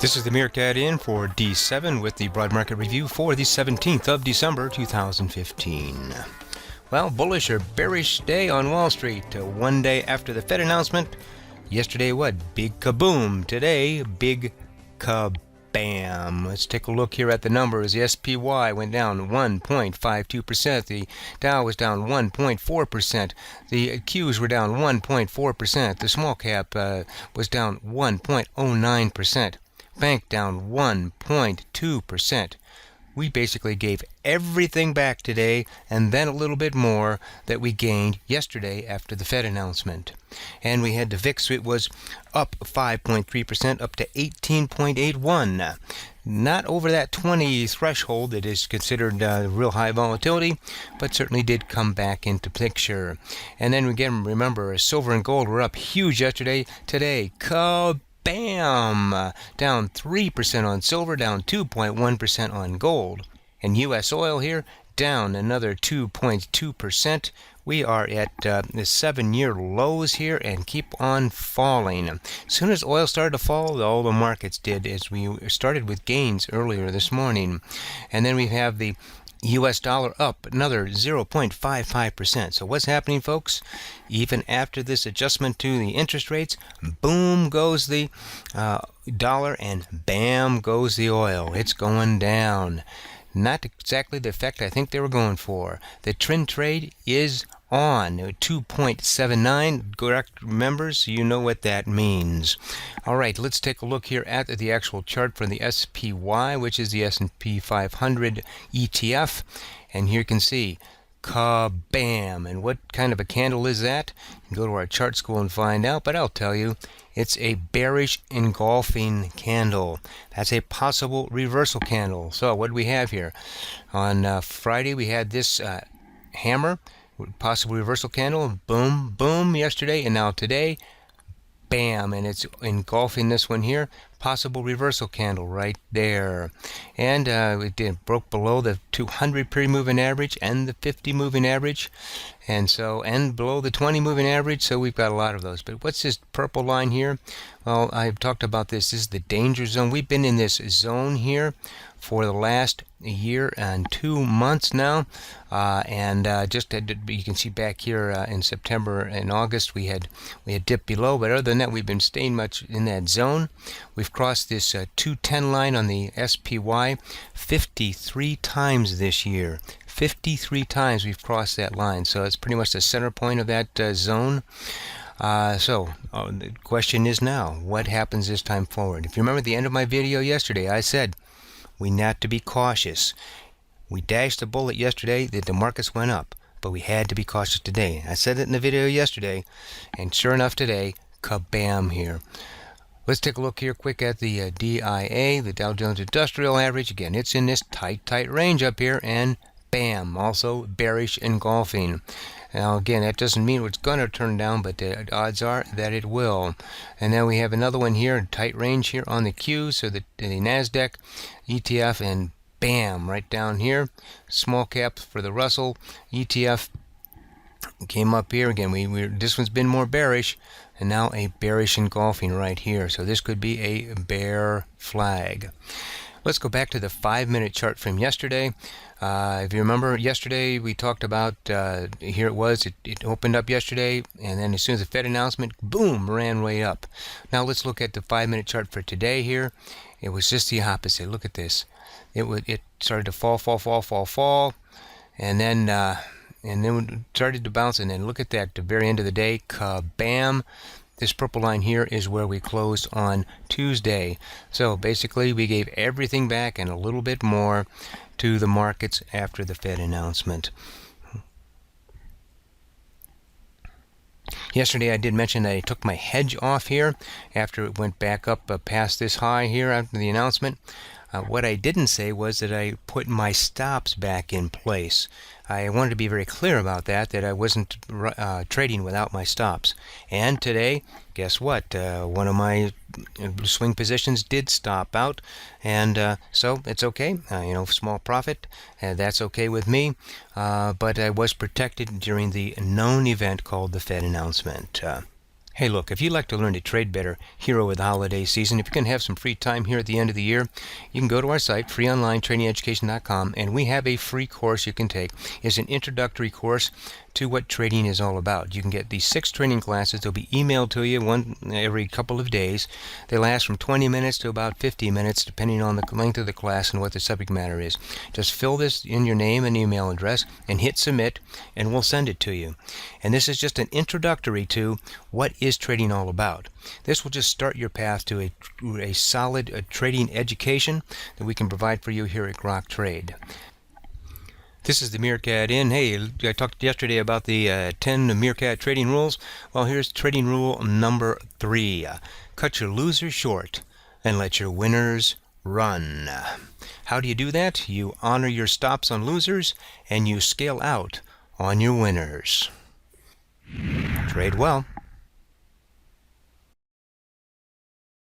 This is the Meerkat in for D7 with the broad market review for the 17th of December 2015. Well, bullish or bearish day on Wall Street. One day after the Fed announcement. Yesterday, what? Big kaboom. Today, big KaBAM. Let's take a look here at the numbers. The SPY went down 1.52%. The Dow was down 1.4%. The Qs were down 1.4%. The small cap was down 1.09%. Bank down 1.2%. We basically gave everything back today and then a little bit more that we gained yesterday after the Fed announcement. And we had the VIX, it was up 5.3%, up to 18.81. Not over that 20 threshold that is considered real high volatility, but certainly did come back into picture. And then again, remember, silver and gold were up huge yesterday. Today, KaBAM! Down 3% on silver, down 2.1% on gold. And U.S. oil here, down another 2.2%. We are at the 7-year lows here and keep on falling. As soon as oil started to fall, all the markets did, as we started with gains earlier this morning. And then we have the U.S. dollar up another 0.55%. So what's happening, folks? Even after this adjustment to the interest rates, boom goes the dollar and bam goes the oil. It's going down. Not exactly the effect I think they were going for. The trend trade is on 2.79. Correct members, you know what that means. All right, let's take a look here at the actual chart for the SPY, which is the S&P 500 ETF. And here you can see KaBAM. And what kind of a candle is that? You can go to our chart school and find out, but I'll tell you, it's a bearish engulfing candle. That's a possible reversal candle. So what do we have here? On Friday, we had this hammer, possible reversal candle, boom, boom yesterday, and now today, bam, and it's engulfing this one here, possible reversal candle right there. And it broke below the 200 period moving average and the 50 moving average, and below the 20 moving average. So we've got a lot of those. But what's this purple line here? Well, I've talked about this. This is the danger zone. We've been in this zone here for the last year and 2 months now, you can see back here in September and August we had dipped below, but other than that we've been staying much in that zone. We've crossed this 210 line on the SPY 53 times this year. 53 times we've crossed that line, so it's pretty much the center point of that zone. The question is now, what happens this time forward? If you remember the end of my video yesterday, I said we need to be cautious. We dashed the bullet yesterday that the markets went up, but we had to be cautious today. I said it in the video yesterday, and sure enough today, KaBAM here. Let's take a look here quick at the DIA, the Dow Jones Industrial Average. Again, it's in this tight range up here, and bam, also bearish engulfing. Now again, that doesn't mean it's going to turn down, but the odds are that it will. And then we have another one here, tight range here on the Q, so the NASDAQ ETF, and bam, right down here. Small cap for the Russell ETF came up here again. This one's been more bearish, and now a bearish engulfing right here. So this could be a bear flag. Let's go back to the 5-minute chart from yesterday. If you remember, yesterday we talked about, here it was, it opened up yesterday, and then as soon as the Fed announcement, boom, ran way up. Now let's look at the 5-minute chart for today here. It was just the opposite. Look at this. It started to fall, and then it started to bounce, and then look at that, the very end of the day, KaBAM. This purple line here is where we closed on Tuesday. So basically we gave everything back and a little bit more to the markets after the Fed announcement. Yesterday I did mention that I took my hedge off here after it went back up past this high here after the announcement. What I didn't say was that I put my stops back in place. I wanted to be very clear about that I wasn't trading without my stops. And today, guess what? One of my swing positions did stop out, and so it's okay. Small profit, that's okay with me. But I was protected during the known event called the Fed announcement. Hey, look, if you'd like to learn to trade better here over the holiday season, if you can have some free time here at the end of the year, you can go to our site, freeonlinetradingeducation.com, and we have a free course you can take. It's an introductory course to what trading is all about. You can get these 6 training classes. They'll be emailed to you one every couple of days. They last from 20 minutes to about 50 minutes, depending on the length of the class and what the subject matter is. Just fill this in your name and email address and hit submit, and we'll send it to you. And this is just an introductory to what is trading all about. This will just start your path to a solid trading education that we can provide for you here at Grok Trade. This is the Meerkat Inn. Hey, I talked yesterday about the 10 Meerkat trading rules. Well, here's trading rule number 3. Cut your losers short and let your winners run. How do you do that? You honor your stops on losers and you scale out on your winners. Trade well.